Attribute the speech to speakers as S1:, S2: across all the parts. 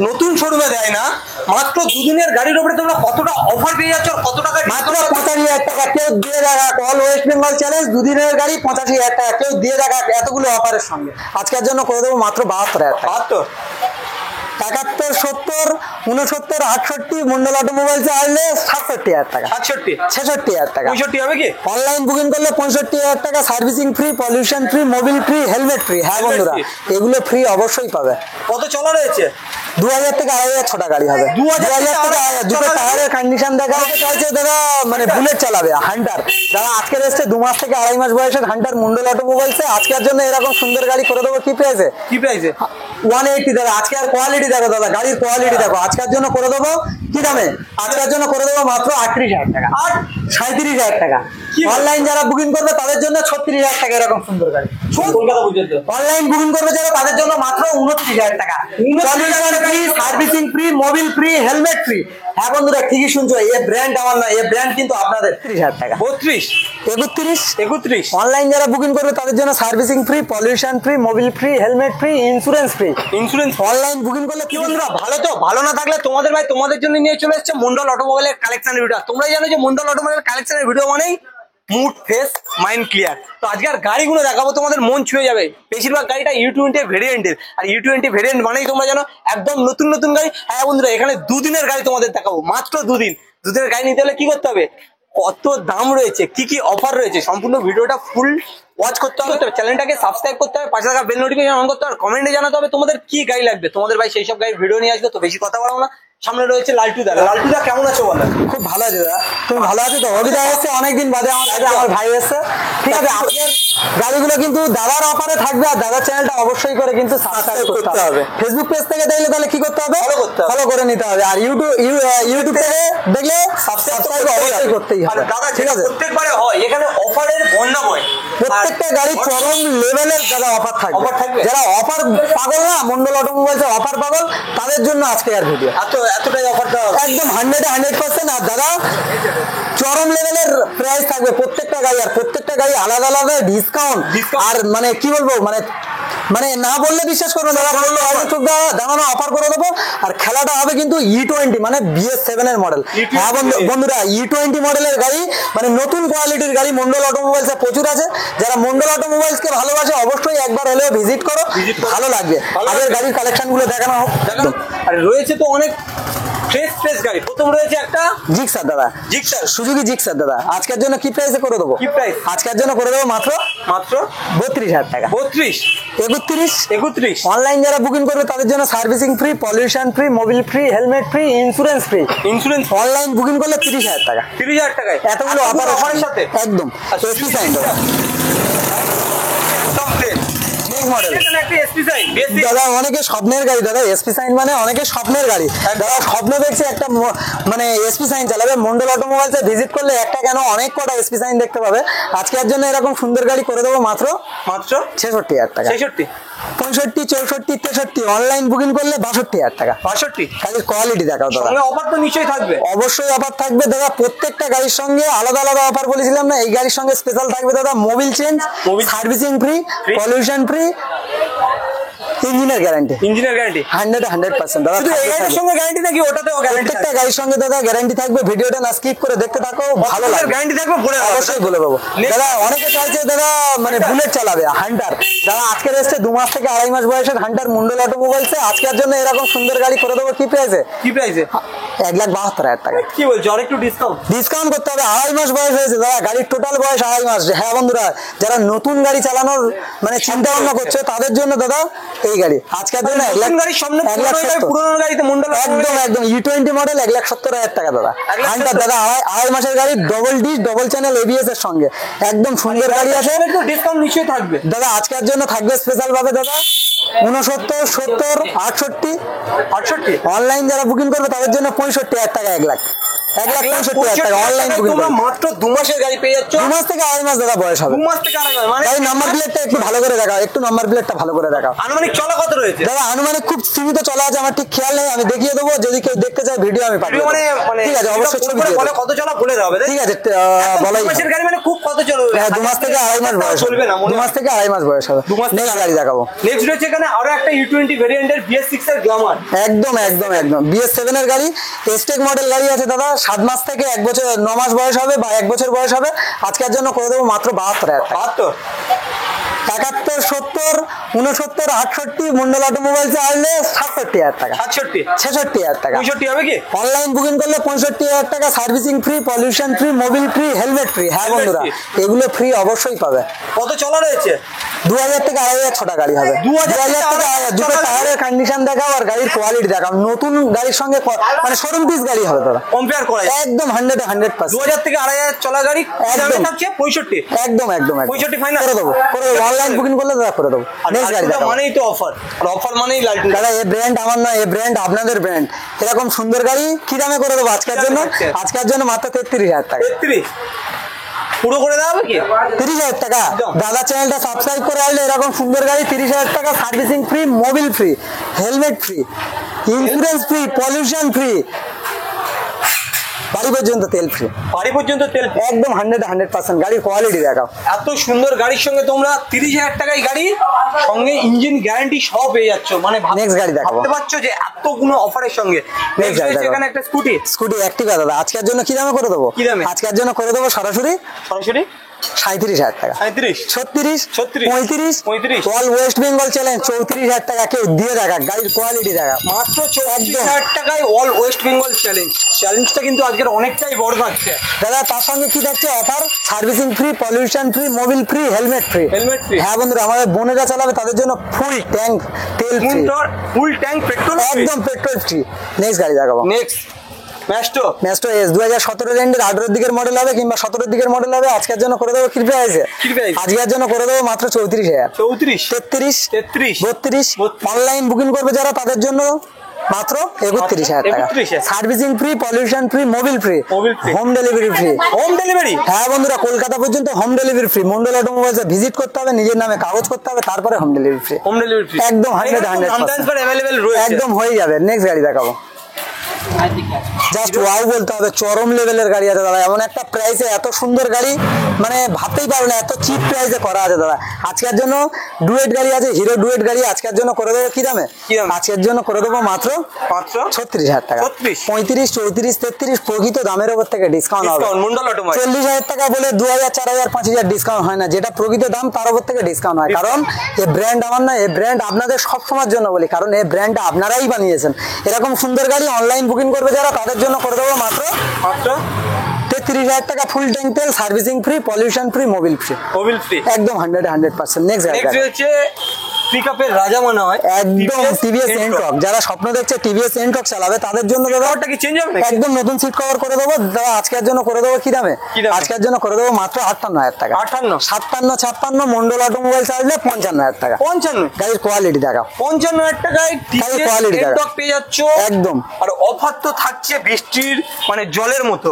S1: নতুন শোরুমে দেয় না, মাত্র দুদিনের গাড়ির উপরে তোমরা কতটা অফার পেয়ে যাচ্ছ, কত টাকা?
S2: মাত্র 85,000 টাকা। কেউ দিয়ে দেখা অল ওয়েস্ট বেঙ্গল চ্যালেঞ্জ দুদিনের গাড়ি 85,000 টাকা, কেউ দিয়ে দেখা এতগুলো অফারের সঙ্গে আজকের জন্য করে দেবো মাত্র 72,000 টাকা।
S1: 72,
S2: 71, 70, 69, 68 মন্ডল অটোমোবাইলসে আসলে 67,000 টাকা,
S1: 67,
S2: 66,000 টাকা।
S1: 65 হবে কি?
S2: অনলাইন বুকিং করলে 65,000 টাকা, servicing free, pollution free, mobil free, helmet free. হ্যাঁ বন্ধুরা, এগুলো ফ্রি অবশ্যই পাবে।
S1: কত চলা রয়েছে?
S2: 2,000 থেকে 2,500 ছোটা গাড়ি হবে। 2,000 থেকে 2,000 দুটো টায়ারের কন্ডিশন দেখা চাইছে দাদা, মানে বুলেট চালাবে হান্টার। যারা আজকের এসছে 2 মাস থেকে 2.5 মাস বয়সের হান্টার মন্ডল অটোমোবাইলসে আজকের জন্য এরকম সুন্দর গাড়ি করে দেবো। কি প্রাইসে?
S1: কি প্রাইসে?
S2: 180 দাদা। আজকে আর কোয়ালিটি দেখো দাদা, গাড়ির কোয়ালিটি দেখো। আজকের জন্য করে দেবো কি দামে? আজকের জন্য করে দেবো মাত্র 38,000 টাকা, 37,000 টাকা। অনলাইন যারা বুকিং করবে তাদের জন্য 36,000 টাকা এরকম সুন্দর গাড়ি।
S1: কলকাতা পর্যন্ত
S2: অনলাইন বুকিং করবে যারা তাদের জন্য মাত্র 29,000 টাকা। Servicing free, mobil free, helmet free. হ্যাঁ বন্ধুরা, ঠিকই শুনছো, এই ব্র্যান্ড আমার না, এই ব্র্যান্ড কিন্তু আপনাদের। 30,000 টাকা।
S1: 32,
S2: 31। অনলাইন যারা বুকিং করবে তাদের জন্য servicing free, pollution free, mobil free, helmet free, insurance free.
S1: Insurance
S2: online booking করলে
S1: কি বন্ধুরা, ভালো তো? ভালো না থাকলে তোমাদের ভাই তোমাদের জন্য নিয়ে চলে এসেছে মন্ডল অটোমোবাইলের কালেকশনের ভিডিও। তোমরাই জানো যে মন্ডল অটোমোবাইলের কালেকশনের ভিডিও মানেই মুড ফ্রেশ, মাইন্ড ক্লিয়ার। তো আজকে আর গাড়িগুলো দেখাবো, তোমাদের মন ছুঁয়ে যাবে। বেশিরভাগ গাড়িটা E20 ভেরিয়েন্টের, আর E20 ভেরিয়েন্ট মানেই তোমরা জানো একদম নতুন নতুন গাড়ি। হ্যাঁ বন্ধুরা, এখানে দুদিনের গাড়ি তোমাদের দেখাবো, মাত্র দুদিনের গাড়ি নিতে হলে কি করতে হবে, কত দাম রয়েছে, কি কি অফার রয়েছে, সম্পূর্ণ ভিডিওটা ফুল ওয়াচ করতে হবে। চ্যানেলটাকে সাবস্ক্রাইব করতে হবে, পাশে থাকা বেল নোটিফিকেশন অন করতে হবে, কমেন্টে জানাতে হবে তোমাদের কি গাড়ি লাগবে। তোমাদের ভাই সেই সব গাড়ির ভিডিও নিয়ে আসবে। তো বেশি কথা বলবো না, সামনে রয়েছে লালটু দা। লালটু দা কেমন আছো বলো?
S2: খুব ভালো আছে দাদা। তুমি ভালো আছো তো? অভিদা এসছে অনেকদিন বাদে, আমার ভাই এসছে। ঠিক আছে, আজকের গাড়িগুলো কিন্তু দাদার অফারে থাকবে, আর দাদার চ্যানেলটা অবশ্যই করে কিন্তু সাবস্ক্রাইব করতে হবে। ফেসবুক পেজ থেকে দেখলে তাহলে কি করতে হবে? ফলো করে নিতে হবে। আর ইউটিউব থেকে দেখলে সাবস্ক্রাইব অবশ্যই করতেই হবে।
S1: দাদা ঠিক আছে, প্রত্যেকবারে হয় এখানে অফারের বন্যা হয়,
S2: প্রত্যেকটা গাড়ি চরম লেভেলের দাদা অফার থাকবে। যারা অফার পাগল না, মন্ডল অটোমোবাইলস অফার পাগল, তাদের জন্য আজকে আর ভিডিও।
S1: এতটাই অফার দেওয়া
S2: একদম 100%। আর দাদা চরম লেভেলের প্রাইস থাকবে প্রত্যেকটা গাড়ি, আর প্রত্যেকটা গাড়ি আলাদা আলাদা ডিসকাউন্ট। আর মানে কি বলবো, মানে না বললে বিশ্বাস করবো দাদা, বললো দাঁড়ানো অফার করে দেবো। আর খেলাটা হবে কিন্তু E20 মানে BS7 এর মডেল। হ্যাঁ বন্ধুরা, E20 মডেলের গাড়ি মানে নতুন কোয়ালিটির গাড়ি মন্ডল অটোমোবাইলসে প্রচুর আছে। যারা মন্ডল অটোমোবাইলসকে ভালোবাসে অবশ্যই একবার হলেও ভিজিট করো, ভালো লাগবে। আগের গাড়ির কালেকশন গুলো দেখানো হোক।
S1: আর রয়েছে তো অনেক ফ্রেশ গাড়ি। প্রথম রয়েছে একটা
S2: জিক্সার দাদা, সুজুকি জিক্সার দাদা। আজকের জন্য কি প্রাইসে করে দেবো?
S1: কি প্রাইস?
S2: আজকের জন্য করে দেবো মাত্র 32,000 টাকা।
S1: 32।
S2: অনলাইন যারা বুকিং করবে তাদের জন্য servicing free, pollution free, mobil free, helmet free, insurance free. Online booking করলে 30,000 টাকা।
S1: 30,000 টাকায়
S2: এতগুলো অফারের সাথে একদম এসপি সাইন দাদা। দাদা অনেকে স্বপ্নের গাড়ি দাদা, এসপি সাইন মানে অনেকে স্বপ্নের গাড়ি। দাদা স্বপ্ন দেখছে একটা মানে এসপি সাইন চালাবে। মন্ডল অটোমোবাইলসে ভিজিট করলে একটা কেন অনেক কটা এসপি সাইন দেখতে পাবে। আজকের জন্য এরকম সুন্দর গাড়ি করে দেবো মাত্র 66,000 টাকা।
S1: 65,
S2: 64, 63। অনলাইন বুকিং করলে 62,000 টাকা।
S1: 62।
S2: গাড়ির কোয়ালিটি দেখাও দাদা।
S1: অফার তো নিশ্চয়ই থাকবে,
S2: অবশ্যই অফার থাকবে দাদা। প্রত্যেকটা গাড়ির সঙ্গে আলাদা আলাদা অফার বলেছিলাম না, এই গাড়ির সঙ্গে স্পেশাল থাকবে দাদা Mobil change, servicing free, pollution free, ইঞ্জিনের গ্যারান্টি 100% দাদা।
S1: শুধু এই গাড়ির সঙ্গে গ্যারান্টি নাকি ওটাতেও গ্যারান্টি?
S2: প্রত্যেকটা গাড়ির সঙ্গে দাদা গ্যারান্টি থাকবে। ভিডিওটা না স্কিপ করে দেখতে থাকো, ভালো লাগবে।
S1: গ্যারান্টি থাকবে,
S2: অবশ্যই বলে দেবো দাদা। অনেকে চাইছে দাদা মানে বুলেট চালাবে হান্টার। যারা আজকের এসছে 2 মাস থেকে 2.5 মাস বয়সের হান্টার মন্ডল অটোমোবাইলসে আজকের জন্য এরকম সুন্দর গাড়ি করে দেবো। কি প্রাইসে? 1,72,000 টাকা।
S1: কি বলছো, আর একটু
S2: ডিসকাউন্ট করতে হবে। 2.5 মাস বয়স হয়েছে দাদা, গাড়ির টোটাল বয়স 2.5 মাস। হ্যাঁ বন্ধুরা, যারা নতুন গাড়ি চালানোর মানে চিন্তা ভাবনা করছে তাদের জন্য দাদা এই গাড়ি আজকের জন্য 1,70,000 একদম E20 মডেল 1,70,000 টাকা দাদা। হান্টার দাদা 2.5 মাসের গাড়ি, double disc, double channel ABS এর সঙ্গে একদম সুন্দর গাড়ি আছে।
S1: ডিসকাউন্ট নিশ্চয়ই থাকবে
S2: দাদা। আজকের জন্য থাকবে স্পেশাল ভাবে দাদা 69, 70, 68। অনলাইন যারা বুকিং করবে তাদের জন্য 65,000 টাকা, 1,00,000। 1,65,000 টাকা অনলাইন বুকিং
S1: তোমরা মাত্র 2 মাসের গাড়ি পেয়ে যাচ্ছ।
S2: 2 মাস থেকে 2.5 মাস দাদা বয়স হবে।
S1: 2 মাস থেকে 2.5 মাস মানে
S2: গাড়ি নাম্বার প্লেটটা একটু ভালো করে দেখাও, একটু নাম্বার প্লেটটা ভালো করে দেখাও।
S1: আনুমানিক চলা কত রয়েছে
S2: দাদা আনুমানিক খুব সীমিত চলা আছে, আমার ঠিক খেয়াল নেই, আমি দেখিয়ে দেবো, যদি কেউ দেখতে চায় ভিডিও আমি পাঠিয়ে দেবো।
S1: মানে
S2: ঠিক আছে, অবশ্যই ছবি দিয়ে
S1: বলে
S2: দেবো।
S1: কত চলা বলে দেবে
S2: ঠিক আছে, বলাই
S1: 2 মাসের গাড়ি মানে খুব কত চলবে?
S2: হ্যাঁ 2 মাস থেকে 2.5 মাস বয়স
S1: চলবে না,
S2: 2 মাস থেকে 2.5 মাস বয়স হবে।
S1: 2 মাস
S2: নেক্সট গাড়ি দেখাবো।
S1: নেক্সট রয়েছে এখানে আরো একটা U20 ভেরিয়েন্টের BS6 এর গ্ল্যামার।
S2: একদম একদম একদম BS7 এর গাড়ি, এসটেক মডেল গাড়ি আছে দাদা। 7 মাস থেকে 1 বছর 9 মাস বয়স হবে বা 1 বছর বয়স হবে। আজকের জন্য করে দেবো মাত্র 72,000 টাকা।
S1: 72,
S2: 71, 70, 69, 68 মন্ডল অটোমোবাইলস আসলে 67,000 টাকা,
S1: 67,
S2: 66,000 টাকা।
S1: 65 হবে কি?
S2: অনলাইন বুকিং করলে 65,000 টাকা, servicing free, pollution free, mobil free, helmet free. হ্যাঁ বন্ধুরা, এগুলো ফ্রি অবশ্যই পাবে।
S1: কত চলা রয়েছে?
S2: 2,000 থেকে 2,500 ছোটা গাড়ি হবে।
S1: 2,000
S2: 2,000 থেকে 2,500 দুটো টায়ারের কন্ডিশন দেখাও আর গাড়ির কোয়ালিটি দেখাও। নতুন গাড়ির সঙ্গে মানে শোরুম পিস গাড়ি হবে দাদা,
S1: কম্পেয়ার করা যায়
S2: একদম 100%
S1: 2000 থেকে 2,500 চলা গাড়ি
S2: একদম।
S1: থাকছে 65।
S2: একদম একদম
S1: 65 ফাইনাল
S2: করে দেবো, করে দেবো। অনলাইন বুকিং করলে দাদা করে দেবো। নেক্সট গাড়ি দেখাবো।
S1: মানেই তো অফার, আর অফার মানেই লালটু।
S2: দাদা এই ব্র্যান্ড আমার নয়, এই ব্র্যান্ড আপনাদের ব্র্যান্ড। এরকম সুন্দর গাড়ি কি দামে করে দেবো আজকের জন্য? আজকের জন্য মাত্র 33,000 টাকা।
S1: 33 পুরো করে দেওয়া হবে কি?
S2: 30,000 টাকা। দাদা চ্যানেলটা সাবস্ক্রাইব করে আসলে এরকম সুন্দর গাড়ি 30,000 টাকা, servicing free, mobil free, helmet free, insurance free, pollution free, বাড়ি পর্যন্ত তেল ফ্রি।
S1: বাড়ি পর্যন্ত তেল
S2: একদম 100% গাড়ির কোয়ালিটি দেখাও।
S1: এত সুন্দর গাড়ির সঙ্গে তোমরা 30,000 টাকায় গাড়ি সঙ্গে ইঞ্জিন গ্যারান্টি সব পেয়ে যাচ্ছ। মানে
S2: নেক্সট গাড়ি দেখাবো।
S1: ভাবতে পারছো যে এতগুলো অফারের সঙ্গে।
S2: নেক্সট গাড়ি দেখাবো।
S1: এখানে একটা স্কুটি
S2: অ্যাক্টিভা দাদা আজকের জন্য কি দামে করে দেবো?
S1: কি দামে?
S2: আজকের জন্য করে দেবো সরাসরি
S1: সরাসরি
S2: 37,000 টাকা।
S1: 37,
S2: 36,
S1: 36,
S2: 35, অল ওয়েস্ট বেঙ্গল চ্যালেঞ্জ 34,000 টাকা। কেউ দিয়ে দেখা, গাড়ির কোয়ালিটি দেখা।
S1: মাত্র 34,000 টাকায় অল ওয়েস্ট বেঙ্গল চ্যালেঞ্জ। চ্যালেঞ্জটা কিন্তু আজকের অনেকটাই বড় থাকছে
S2: দাদা। তার সঙ্গে কি থাকছে offer? Servicing free, pollution free, mobil free, helmet free.
S1: Helmet free.
S2: হ্যাঁ বন্ধুরা, আমাদের বোনেরা চালাবে তাদের জন্য ফুল ট্যাঙ্ক তেল ফ্রি,
S1: ফুল ট্যাঙ্ক পেট্রোল
S2: একদম পেট্রোল ফ্রি। নেক্সট গাড়ি দেখাবো।
S1: নেক্সট ম্যাস্টো।
S2: ম্যাস্টো এস 2017 রেন্ডের 18 দিকের মডেল হবে কিংবা 17 দিকের মডেল হবে। আজকের জন্য করে দেবো কি প্রাইসে? আজকের জন্য করে দেবো মাত্র 34,000।
S1: 34,
S2: 33,
S1: 33,
S2: 32। অনলাইন বুকিং করবে যারা তাদের জন্য মাত্র 31,000 টাকা।
S1: 31,000
S2: servicing free, pollution free, mobil free, home delivery free.
S1: Home delivery?
S2: হ্যাঁ বন্ধুরা, কলকাতা পর্যন্ত হোম ডেলিভারি ফ্রি। মন্ডল অটোমোবাইলসে ভিজিট করতে হবে, নিজের নামে কাগজ করতে হবে, তারপরে home delivery free.
S1: Home delivery free
S2: একদম 100%
S1: ট্রান্সফার अवेलेबल রয়েছে,
S2: একদম হয়ে যাবে। নেক্সট গাড়ি দেখাবো। জাস্ট ওয়াও বলতে হবে, চরম লেভেলের গাড়ি আছে দাদা। এমন একটা প্রাইসে এত সুন্দর গাড়ি মানে ভাবতেই পারো না, এত চিপ প্রাইসে করা আছে দাদা। আজকের জন্য ডুয়েট গাড়ি আছে, হিরো ডুয়েট গাড়ি। আজকের জন্য করে দেবো কি দামে? আজকের জন্য করে দেবো মাত্র 36,000 টাকা। 35, 34, 33 প্রকৃত দামের উপর থেকে ডিসকাউন্ট হবে। 40,000 টাকা বলে 2,000, 4,000, 5,000 ডিসকাউন্ট হয় না। যেটা প্রকৃত দাম তার উপর থেকে ডিসকাউন্ট হয়। কারণ এই ব্র্যান্ড আমার না, এই ব্র্যান্ড আপনাদের সব সময়ের জন্য বলি, কারণ এই ব্র্যান্ডটা আপনারাই বানিয়েছেন। এরকম সুন্দর গাড়ি অনলাইন বুকিং করবে যারা তাদের জন্য করে দেবো মাত্র 33,000 টাকা। ফুল ট্যাঙ্ক তেল, servicing free, pollution free, mobil free. একদম 100%। নেক্সট গাড়ি
S1: হচ্ছে পিকআপের রাজা মনে হয়
S2: একদম টিভিএস এন্ট্রক। যারা স্বপ্ন দেখছে টিভিএস এন্ট্রক চালাবে তাদের জন্য দাদা
S1: ওটা কি চেঞ্জ হবে?
S2: একদম নতুন সিট কভার করে দেবো দাদা। আজকের জন্য করে দেবো কি দামে? আজকের জন্য করে দেবো মাত্র 58,000 টাকা।
S1: 58,
S2: 57, 56 মন্ডল অটোমোবাইল চাইলে 55,000 টাকা।
S1: 55
S2: গাড়ির কোয়ালিটি দেখাও।
S1: 55,000 টাকায়
S2: গাড়ির কোয়ালিটি দেখাও
S1: পেয়ে যাচ্ছ
S2: একদম।
S1: আর অফার তো থাকছে বৃষ্টির মানে জলের মতো।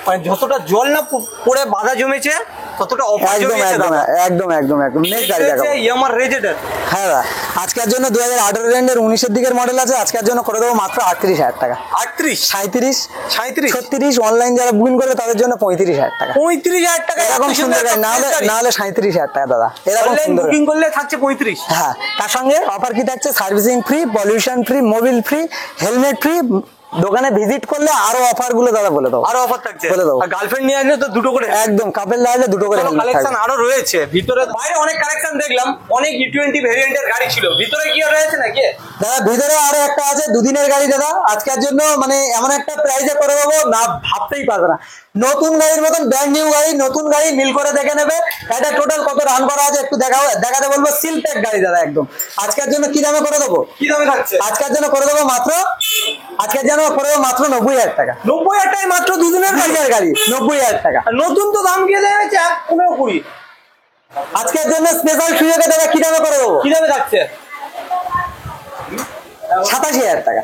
S1: মানে যতটা জল না পড়ে বাধা জমেছে ততটা অফার জমেছে দাদা।
S2: একদম। নেক্সট গাড়ি দেখাও।
S1: ইয়ামার রেজেডার।
S2: হ্যাঁ দাদা, আজকের জন্য 2018 রেন্ডের 19 দিকের মডেল আছে। আজকের জন্য করে দেবো মাত্র 38,000 টাকা।
S1: 38,
S2: 37,
S1: 37,
S2: 36 অনলাইন যারা বুকিং করবে তাদের জন্য 35,000 টাকা।
S1: 35,000 টাকা।
S2: এরকম সুন্দর গাড়ি না হলে 37,000 টাকা দাদা। এরকম সুন্দর
S1: বুকিং করলে থাকছে 35।
S2: হ্যাঁ, তার সঙ্গে অফার কি থাকছে? Servicing free, pollution free, mobil free, helmet free. দোকানে ভিজিট করলে আরো অফার গুলো দাদা বলে দাও।
S1: আরো অফার থাকছে,
S2: বলে দাও।
S1: আর গার্লফ্রেন্ড নিয়ে আসলে তো দুটো করে,
S2: একদম কাপেল লাগলে দুটো করে
S1: কালেকশন আরো রয়েছে। ভিতরে বাইরে অনেক কালেকশন দেখলাম, অনেক U20 ভেরিয়েন্টের গাড়ি ছিল। ভিতরে কি রয়েছে নাকি
S2: দাদা? ভিতরে আরো একটা আছে, দুদিনের গাড়ি দাদা। আজকের জন্য মানে এমন একটা প্রাইসে করে দেবো না ভাবতেই পারবে না। নতুন গাড়ির মতন, ব্র্যান্ড নিউ গাড়ি, নতুন গাড়ি মিল করে দেখে নেবে। এটা টোটাল কত রান করা আছে একটু দেখাতে বলবো। সিল প্যাক গাড়ি দাদা একদম। আজকের জন্য কি দামে করে দেবো?
S1: কি দামে থাকছে?
S2: আজকের জন্য করে দেবো মাত্র 90,000 টাকা।
S1: 90,000 টাকায় মাত্র দুদিনের
S2: গাড়ি 90,000 টাকা।
S1: নতুন তো দাম গিয়ে দেওয়া হয়েছে 15-20।
S2: আজকের জন্য স্পেশাল সুযোগে দাদা কি দামে করে দেবো?
S1: কি দামে থাকছে?
S2: 87,000 টাকা।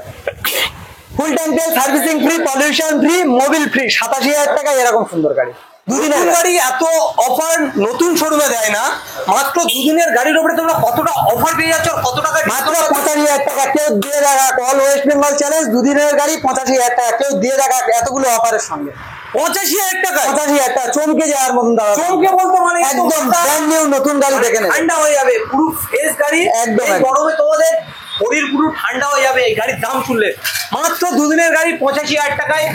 S2: ফুল ট্যাঙ্ক তেল, servicing free, pollution free, mobil free, 87,000 টাকা এরকম সুন্দর গাড়ি।
S1: দুদিনের গাড়ি এত অফার নতুন শোরুমে দেয় না। মাত্র দুদিনের গাড়ির উপরে তোমরা কতটা অফার পেয়ে যাচ্ছ, কত টাকা?
S2: মাত্র 85,000 টাকা। কেউ দিয়ে দেখা, অল ওয়েস্ট বেঙ্গল চ্যালেঞ্জ দুদিনের গাড়ি 85,000 টাকা। কেউ দিয়ে দেখা এতগুলো অফারের সঙ্গে
S1: 85,000 টাকা।
S2: 85,000 টাকা চমকে যাওয়ার মতন দাদা।
S1: চমকে বলতো মানে
S2: একদম ব্র্যান্ড নিউ নতুন গাড়ি দেখে নেবে,
S1: ঠান্ডা হয়ে যাবে পুরো ফ্রেশ গাড়ি।
S2: একদম,
S1: এই
S2: একদম।
S1: গরমে তোমাদের শরীর পুরো ঠান্ডা হয়ে যাবে এই গাড়ির দাম শুনলে। মাত্র দুদিনের গাড়ি 85,000 টাকায়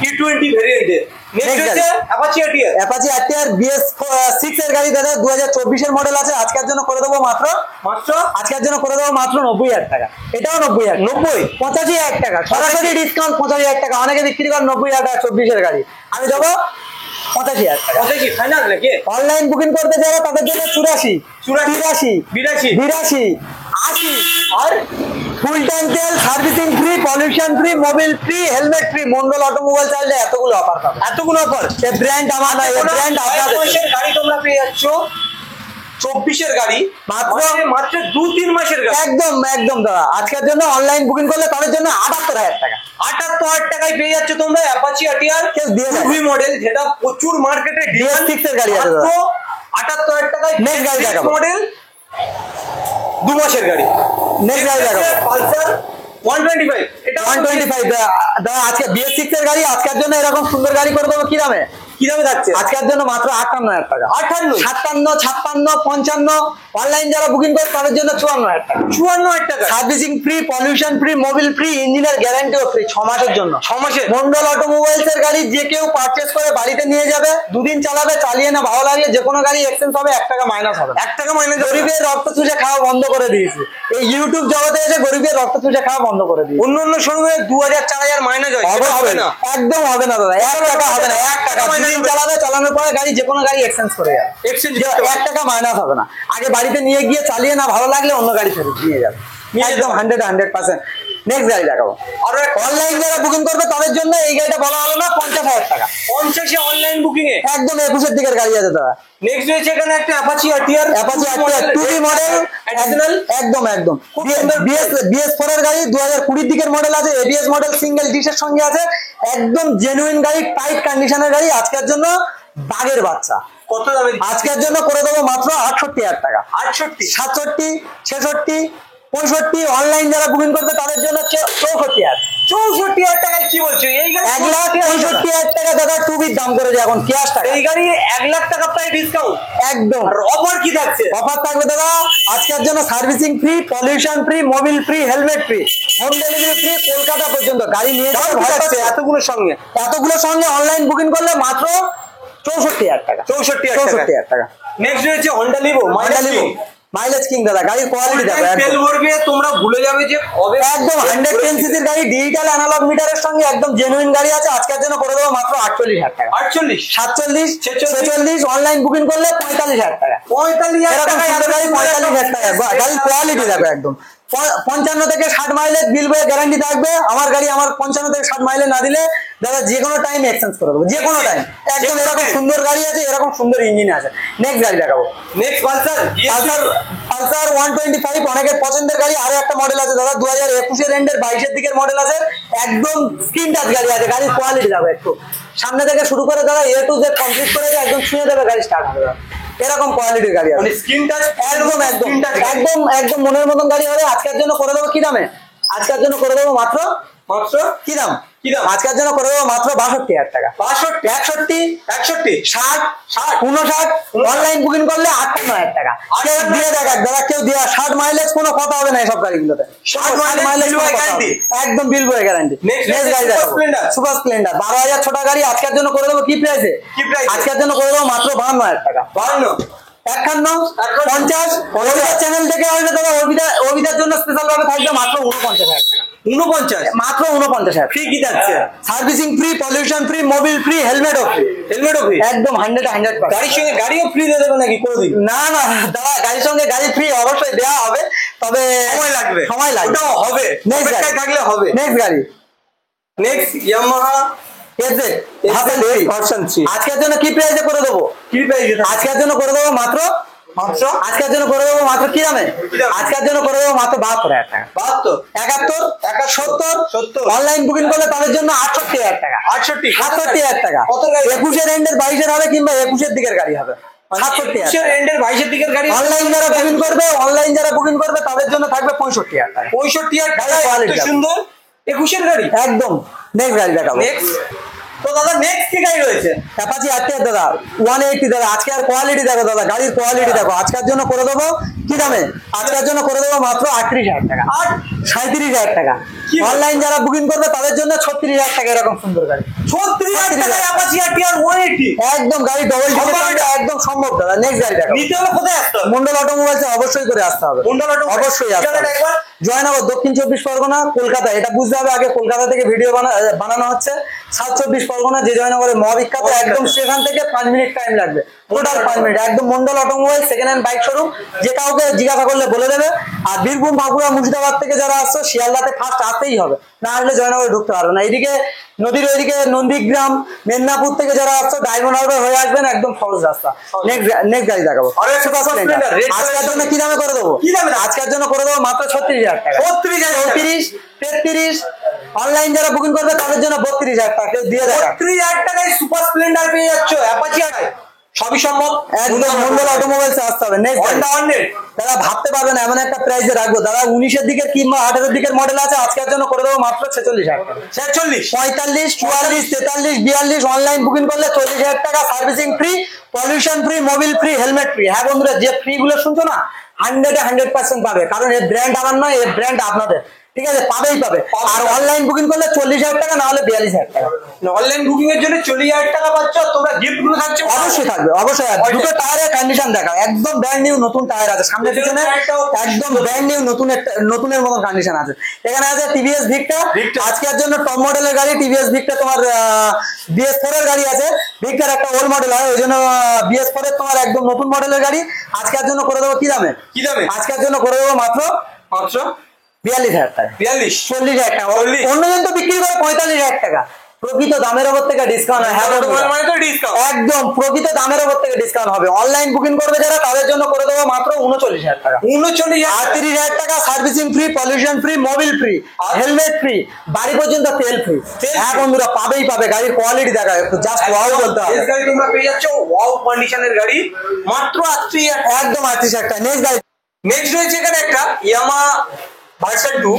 S1: T20 ভেরিয়েন্টের। নেক্সট হচ্ছে Apache ATR।
S2: Apache ATR BS6 এর গাড়ি দাদা, 2024 এর মডেল আছে। আজকের জন্য করে দেবো মাত্র আজকের জন্য করে দেবো মাত্র 90,000 টাকা। এটাও 90,000, 85,000 টাকা সরাসরি ডিসকাউন্ট। 85,000 টাকা। অনেকে বিক্রি করেন 90,000 টাকা 24 এর গাড়ি, আমি দেবো 85,000 টাকা।
S1: 85 ফাইনাল নাকি?
S2: অনলাইন বুকিং করতে যারা তাদের জন্য 84,
S1: 84,
S2: 82, 82, 80 আর ফুল ট্যাঙ্ক তেল, servicing free, pollution free, mobil free, helmet free. Mondal automobile চাইলে এতগুলো অফার পাবে,
S1: এতগুলো অফার।
S2: এই ব্র্যান্ড আমার না, এই ব্র্যান্ড আপনাদের।
S1: গাড়ি তোমরা পেয়ে যাচ্ছ 24 গাড়ি
S2: মাত্র
S1: 2-3 মাসের গাড়ি।
S2: একদম একদম দাদা। আজকের জন্য অনলাইন বুকিং করলে তাদের জন্য 78,000 টাকা।
S1: 78,000 টাকায় পেয়ে যাচ্ছে তোমরা অ্যাপাচি ATR
S2: কেউ দিয়ে দেয়।
S1: ইভি মডেল, যেটা প্রচুর মার্কেটে
S2: BS6 এর গাড়ি আছে দাদা।
S1: 78,000 টাকায়
S2: Next গাড়ি দেখাবো।
S1: মডেল 2 মাসের গাড়ি।
S2: নেক্সট গাড়ি দেখাবো
S1: পালসার 125। এটা
S2: 125 দাদা। আজকে BS6 এর গাড়ি আজকের জন্য এরকম সুন্দর গাড়ি করে দেবো কি দামে?
S1: কি দামে যাচ্ছে?
S2: আজকের জন্য মাত্র 58,000 টাকা।
S1: 58,
S2: 57, 56, 55। অনলাইন যারা বুকিং করে তাদের জন্য 54,000 টাকা।
S1: 54,000 টাকা।
S2: Servicing free, pollution free, mobil free, ইঞ্জিনের গ্যারান্টিও ফ্রি 6 মাসের জন্য।
S1: 6 মাসের।
S2: মন্ডল অটোমোবাইলস এর গাড়ি যে কেউ পারচেজ করে বাড়িতে নিয়ে যাবে, দুদিন চালাবে, চালিয়ে না ভালো লাগলে যে কোনো গাড়ি এক্সচেঞ্জ হবে, 1 টাকা মাইনাস হবে।
S1: 1 টাকা মাইনাস।
S2: গরিবের রক্ত চুষে খাওয়া বন্ধ করে দিয়েছে এই ইউটিউব জগতে এসে, গরিবের রক্ত চুষে খাওয়া বন্ধ করে দিয়েছে।
S1: অন্য অন্য শোরুমে 2,000-4,000 মাইনাস হয়, সেটা হবে না।
S2: একদম হবে না দাদা, 1 টাকা হবে না। 1 টাকা দুদিন চালাবে, চালানোর পরে গাড়ি যে কোনো গাড়ি এক্সচেঞ্জ করে যাবে,
S1: এক্সচেঞ্জ
S2: 1 টাকা মাইনাস হবে না। আগে বাড়িতে নিয়ে গিয়ে চালিয়ে না ভালো লাগলে অন্য গাড়ি ফেরত নিয়ে যাবে, একদম 100%। নেক্সট গাড়ি দেখাবো।
S1: আর
S2: অনলাইন যারা বুকিং করবে তাদের জন্য এই গাড়িটা বলা হলো না, 50,000 টাকা।
S1: 50 এ অনলাইন বুকিং এ
S2: একদম 21 দিকের গাড়ি আছে দাদা।
S1: নেক্সট রয়েছে এখানে একটা Apache ATR।
S2: Apache ATR 2B model,
S1: additional.
S2: একদম একদম BS4 এর গাড়ি 2020 দিকের মডেল আছে। ABS মডেল সিঙ্গেল ডিশের সঙ্গে আছে। একদম জেনুইন গাড়ি, টাইট কন্ডিশনের গাড়ি। আজকের জন্য বাগের বাচ্চা।
S1: কত দামে?
S2: আজকের জন্য করে দেবো মাত্র 68,000 টাকা।
S1: 68,
S2: 67, 66, 65। অনলাইন যারা বুকিং করবে তাদের জন্য 64,000।
S1: 64,000 টাকায় কি বলছো? এই গাড়ি
S2: 1,65,000 টাকা দাদা। টুবির দাম করেছে এখন ক্যাশ টাকা।
S1: এই গাড়ি 1 লাখ টাকা প্রায় ডিসকাউন্ট।
S2: একদম।
S1: আর অফার কি থাকছে?
S2: অফার থাকবে দাদা আজকের জন্য servicing free, pollution free, mobil free, helmet free, home delivery free, Kolkata পর্যন্ত গাড়ি নিয়ে যাওয়ার ভয় পাচ্ছে। এতগুলোর সঙ্গে অনলাইন বুকিং করলে মাত্র 64,000 টাকা।
S1: 64,000
S2: টাকা।
S1: নেক্সট রয়েছে Honda Livo।
S2: মাইলেজ কিং দাদা। গাড়ির কোয়ালিটি দেখো,
S1: তেল ভরবে তোমরা ভুলে যাবে যে কবে।
S2: একদম 110 সিসির গাড়ি, ডিজিটাল অ্যানালগ মিটারের সঙ্গে একদম জেনুইন গাড়ি আছে। আজকের জন্য করে দেবো মাত্র 48,000 টাকা।
S1: 48,
S2: 47, 46। অনলাইন বুকিং করলে 45,000 টাকা।
S1: 45,000
S2: এরকম
S1: টাকা
S2: সুন্দর গাড়ি 45,000 টাকা। গাড়ির কোয়ালিটি দেখো একদম। 55 থেকে 60 মাইলেজ বিল বয়ে গ্যারান্টি থাকবে। আমার গাড়ি আমার 55 থেকে 60 মাইলেজ না দিলে দাদা যে কোনো টাইম এক্সচেঞ্জ করে দেবো, যে কোনো টাইম। একদম এরকম সুন্দর গাড়ি আছে, এরকম সুন্দর ইঞ্জিন আছে। নেক্সট গাড়ি দেখাবো।
S1: নেক্সট
S2: পালসার 125 অনেকের পছন্দের গাড়ি। আরো একটা মডেল আছে দাদা 2021 এন্ডের 22 দিকের মডেল আছে। একদম স্ক্রিন টাচ গাড়ি আছে। গাড়ির কোয়ালিটি দেখো একটু, সামনে থেকে শুরু করে দাদা A to Z কমপ্লিট করে একদম ছুঁয়ে দেবে, গাড়ি স্টার্ট হবে। এরকম কোয়ালিটির গাড়ি আছে,
S1: স্ক্রিন টাচ।
S2: একদম একদম একদম একদম মনের মতন গাড়ি হবে। আজকের জন্য করে দেবো কি দামে? আজকের জন্য করে দেবো মাত্র কি দাম? আজকের জন্য করে দেবো মাত্র 62,000 টাকা। 62, 61, 60, 59। অনলাইন বুকিং করলে 58,000 টাকা। কেউ দিয়ে দেখ দাদা, কেউ দিয়ে 60 মাইলেজ কোনো কথা হবে না এসব গাড়িগুলোতে। 60 মাইলেজ একদম বিল বয়ে গ্যারান্টি। নেক্সট গাড়ি দেখো, সুপার স্প্লেন্ডার 12,000 ছোট গাড়ি। আজকের জন্য করে দেবো কি প্রাইসে? আজকের জন্য করে দেবো মাত্র 52,000 টাকা।
S1: 52,
S2: 51, 50। অভিদার চ্যানেল থেকে আসলে দাদা অভিদার জন্য স্পেশাল ভাবে থাকবে মাত্র 49,000 টাকা।
S1: 49,
S2: মাত্র 49,000।
S1: ফ্রি কি যাচ্ছে?
S2: Servicing free, pollution free, mobil free, হেলমেটও ফ্রি। একদম 100%।
S1: গাড়ির সঙ্গে গাড়িও ফ্রি দিয়ে দেবে নাকি কোনোদিন?
S2: না না দাদা, গাড়ির সঙ্গে গাড়ি ফ্রি অবশ্যই দেওয়া হবে, তবে সময় লাগবে।
S1: ওটাও হবে,
S2: নেক্সট গাড়ি
S1: থাকলে হবে।
S2: নেক্সট গাড়ি
S1: নেক্সট ইয়ামাহা
S2: ভার্সন 3। আজকের জন্য কি প্রাইসে করে দেবো?
S1: কি প্রাইসে?
S2: আজকের জন্য করে দেবো মাত্র
S1: মাত্র
S2: আজকের জন্য করে দেবো মাত্র কি দামে? আজকের জন্য করে দেবো মাত্র 72,000 টাকা।
S1: 72,
S2: 71, 70,
S1: 70,
S2: অনলাইন বুকিং করলে তাদের জন্য 68,000 টাকা।
S1: 68,
S2: 68,000 টাকা।
S1: কত গাড়ি?
S2: 21-এর এন্ডের 22-এর হবে কিংবা 21-এর দিকের গাড়ি হবে। 68,000
S1: এন্ডের 22-এর দিকের গাড়ি।
S2: অনলাইন যারা বুকিং করবে তাদের জন্য থাকবে 65,000 টাকা।
S1: 65,000 টাকা,
S2: Quality
S1: এত সুন্দর 21-এর গাড়ি।
S2: একদম নেক্সট গাড়ি দেখাবো।
S1: নেক্সট, তো দাদা নেক্সট কি গাড়ি রয়েছে?
S2: অ্যাপাচি RTR দাদা 180 দাদা। আজকে আর কোয়ালিটি দেখো দাদা, গাড়ির কোয়ালিটি দেখো। আজকের জন্য করে দেবো কি দামে? আজকের জন্য করে দেবো মাত্র 38,000 টাকা। 37,000 টাকা।
S1: কি?
S2: অনলাইন যারা বুকিং করবে তাদের জন্য 36,000 টাকা এরকম সুন্দর গাড়ি।
S1: 36,000 টাকায় অ্যাপাচি RTR 180।
S2: একদম গাড়ি ডবল ডিজেল, একদম সম্ভব দাদা। নেক্সট গাড়ি দেখো।
S1: নিতে হলে কোথায় আসতে হবে?
S2: মন্ডল অটোমোবাইলস অবশ্যই করে আসতে হবে।
S1: মন্ডল অটোমোবাইলস
S2: অবশ্যই আসতে হবে।
S1: একবার
S2: জয়নগর, দক্ষিণ 24 পরগনা, কলকাতা। এটা বুঝতে হবে আগে, কলকাতা থেকে ভিডিও বানানো হচ্ছে। সাউথ 24 পরগনা যে জয়নগরে মহাবিখ্যাত, একদম স্টেশন থেকে 5 মিনিট টাইম লাগবে, টোটাল 5 মিনিট। একদম Mondal automobile second hand bike showroom, যে কাউকে জিজ্ঞাসা করলে বলে দেবে। আর বীরভূম, বাঁকুড়া, মুর্শিদাবাদ থেকে যারা আসছো শিয়ালদাতে ফার্স্ট আসতেই হবে, না আসলে জয়নগরে ঢুকতে পারবে না। এইদিকে নদীর ওইদিকে নন্দীগ্রাম, মেদিনীপুর থেকে যারা আসছো ডায়মন্ড হারবার হয়ে আসবেন, একদম সহজ রাস্তা। নেক্সট গাড়ি দেখাবো। আজকের জন্য কি দামে করে দেবো?
S1: কি দামে?
S2: আজকের জন্য করে দেবো মাত্র 36,000 টাকা।
S1: 36,000,
S2: 33, অনলাইন যারা বুকিং করবে তাদের জন্য 32,000 টাকা। কেউ দিয়ে দেখা
S1: 36,000 টাকায় সুপার স্প্লেন্ডার পেয়ে যাচ্ছ অ্যাপাচি আর সবই সম্ভব।
S2: একদম মন্ডল অটোমোবাইলস আসতে হবে। নেক্সট
S1: Honda 100
S2: দাদা ভাবতে পারবেন এমন একটা প্রাইসে রাখবো দাদা, 19-এর দিকের কিংবা 18-এর দিকের মডেল আছে। আজকের জন্য করে দেবো মাত্র 46,000 টাকা।
S1: 46,
S2: 45, 44, 43, 42 অনলাইন বুকিং করলে 40,000 টাকা। Servicing free, pollution free, mobil free, helmet free. হ্যাঁ বন্ধুরা, যে ফ্রি গুলো শুনছো না, 100% পাবে, কারণ এই ব্র্যান্ড আমার নয়, এই ব্র্যান্ড আপনাদের। ঠিক আছে, পাবেই পাবে। আর অনলাইন বুকিং করলে 40,000 টাকা, না হলে 42,000 টাকা।
S1: অনলাইন বুকিং এর জন্য 40,000 টাকা পাচ্ছ। তোমরা গিফট গুলো থাকছে
S2: অবশ্যই থাকবে, অবশ্যই। আর দুটো টায়ারের কন্ডিশন দেখা, একদম ব্র্যান্ড নিউ নতুন টায়ার আছে সামনে পিছনে, একদম ব্র্যান্ড নিউ নতুনের মতন কন্ডিশন আছে। এখানে আছে টিভিএস ভিক্টর। আজকের জন্য টপ মডেলের গাড়ি টিভিএস ভিক্টর। তোমার BS4 এর গাড়ি আছে। ভিক্টর একটা ওল্ড মডেল হয়, ওই জন্য BS4 এর তোমার একদম নতুন মডেলের গাড়ি। আজকের জন্য করে দেবো কি দামে?
S1: কি দামে?
S2: আজকের জন্য করে দেবো মাত্র 42,000 টাকা।
S1: 42,
S2: 40,000 টাকা।
S1: 40
S2: অন্যজন তো বিক্রি করে 45,000 টাকা। প্রকৃত দামের উপর থেকে ডিসকাউন্ট হয়। হ্যাঁ বন্ধুরা,
S1: মানে তো ডিসকাউন্ট
S2: একদম প্রকৃত দামের উপর থেকে ডিসকাউন্ট হবে। অনলাইন বুকিং করবে যারা তাদের জন্য করে দেবো মাত্র 39,000 টাকা।
S1: 39,000,
S2: 38,000 টাকা। Servicing free, pollution free, mobil free, helmet free, বাড়ি পর্যন্ত তেল ফ্রি। হ্যাঁ বন্ধুরা, পাবেই পাবে। গাড়ির কোয়ালিটি দেখা, জাস্ট ওয়াও বলতে হবে।
S1: এই গাড়ি তোমরা পেয়ে যাচ্ছ ওয়াও কন্ডিশনের গাড়ি মাত্র 38,000,
S2: একদম 38,000 টাকা। নেক্সট গাড়ি।
S1: নেক্সট রয়েছে এখানে একটা ইয়ামা ভার্সন 2।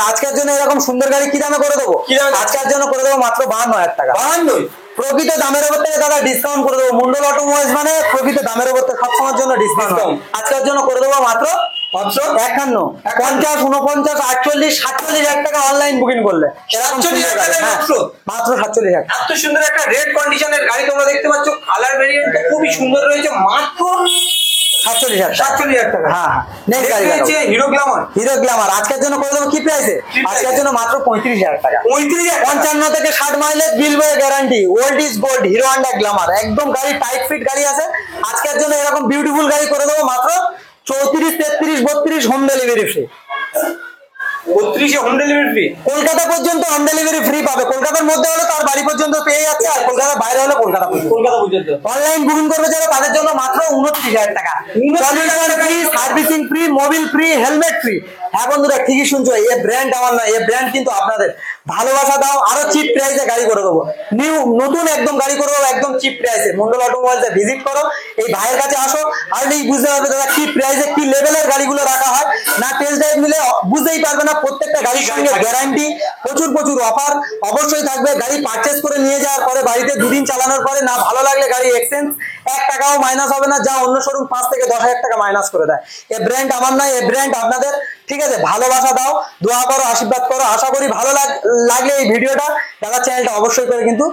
S2: আজকের জন্য এরকম সুন্দর গাড়ি কি দামে করে দেবো?
S1: কি দামে?
S2: আজকের জন্য করে দেবো মাত্র 52,000 টাকা।
S1: 52,
S2: প্রকৃত দামের উপর থেকে দাদা ডিসকাউন্ট করে দেবো। মন্ডল অটোমোবাইলস মানে প্রকৃত দামের উপর থেকে সবসময়ের জন্য ডিসকাউন্ট। আজকের জন্য করে দেবো মাত্র 51, 50, 49, 48, 47,000 টাকা অনলাইন বুকিং করলে। এরকম
S1: 47,000 টাকায়
S2: মাত্র 47,000 টাকা।
S1: এত সুন্দর একটা রেড কন্ডিশনের গাড়ি তোমরা দেখতে পাচ্ছ। কালার ভেরিয়েন্ট খুবই সুন্দর রয়েছে, মাত্র
S2: 47,000 টাকা।
S1: 47,000 টাকা।
S2: হ্যাঁ, নেক্সট গাড়ি
S1: রয়েছে হিরো গ্ল্যামার।
S2: হিরো গ্ল্যামার আজকের জন্য করে দেবো কি প্রাইসে? আজকের জন্য মাত্র 35,000 টাকা।
S1: 35,000,
S2: 55 থেকে 60 মাইলেজ বিল বয়ে guarantee. Old is gold, hero Honda Glamour. একদম গাড়ি টাইট ফিট গাড়ি আছে। আজকের জন্য এরকম বিউটিফুল গাড়ি করে দেবো মাত্র 34, 33, 32 home delivery free.
S1: 32 home delivery free.
S2: Kolkata পর্যন্ত হোম ডেলিভারি ফ্রি পাবে। কলকাতার মধ্যে হলে তার বাড়ি পর্যন্ত পেয়ে যাচ্ছে, আর কলকাতার বাইরে হলে কলকাতা পর্যন্ত। অনলাইন বুকিং করবে যারা তাদের জন্য মাত্র 29,000 টাকা। Free, servicing free, mobil free, helmet free. হ্যাঁ বন্ধুরা, ঠিকই শুনছো, এই ব্র্যান্ড আমার না, এই ব্র্যান্ড কিন্তু আপনাদের। ভালোবাসা দাও, আরো চিপ প্রাইসে গাড়ি করে দেবো। নতুন একদম গাড়ি করে দেবো একদম চিপ প্রাইসে। মন্ডল অটোমোবাইলসে ভিজিট করো, এই ভাইয়ের কাছে আসো, আসলেই বুঝতে পারবে দাদা কি প্রাইসে কি লেভেলের গাড়িগুলো রাখা হয়। না টেস্ট ড্রাইভ নিলে বুঝতেই পারবে না। প্রত্যেকটা গাড়ির সঙ্গে গ্যারান্টি, প্রচুর অফার অবশ্যই থাকবে। গাড়ি পারচেস করে নিয়ে যাওয়ার পরে বাড়িতে 2 দিন চালানোর পরে না ভালো লাগলে গাড়ি এক্সচেঞ্জ 1 টাকাও মাইনাস হবে না, যা অন্য শোরুম 5 থেকে 10,000 টাকা মাইনাস করে দেয়। এই ব্র্যান্ড আমার নয়, এই ব্র্যান্ড আপনাদের। ঠিক আছে, ভালোবাসা দাও, দোয়া করো, আশীর্বাদ করো। আশা করি ভালো লাগলে এই ভিডিওটা, যারা চ্যানেলটা অবশ্যই করে কিন্তু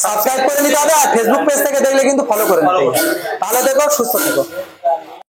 S2: সাবস্ক্রাইব করে নিতে হবে। আর ফেসবুক পেজ থেকে দেখলে কিন্তু ফলো করে নিতে হবে। ভালো থেকো, সুস্থ থেকো।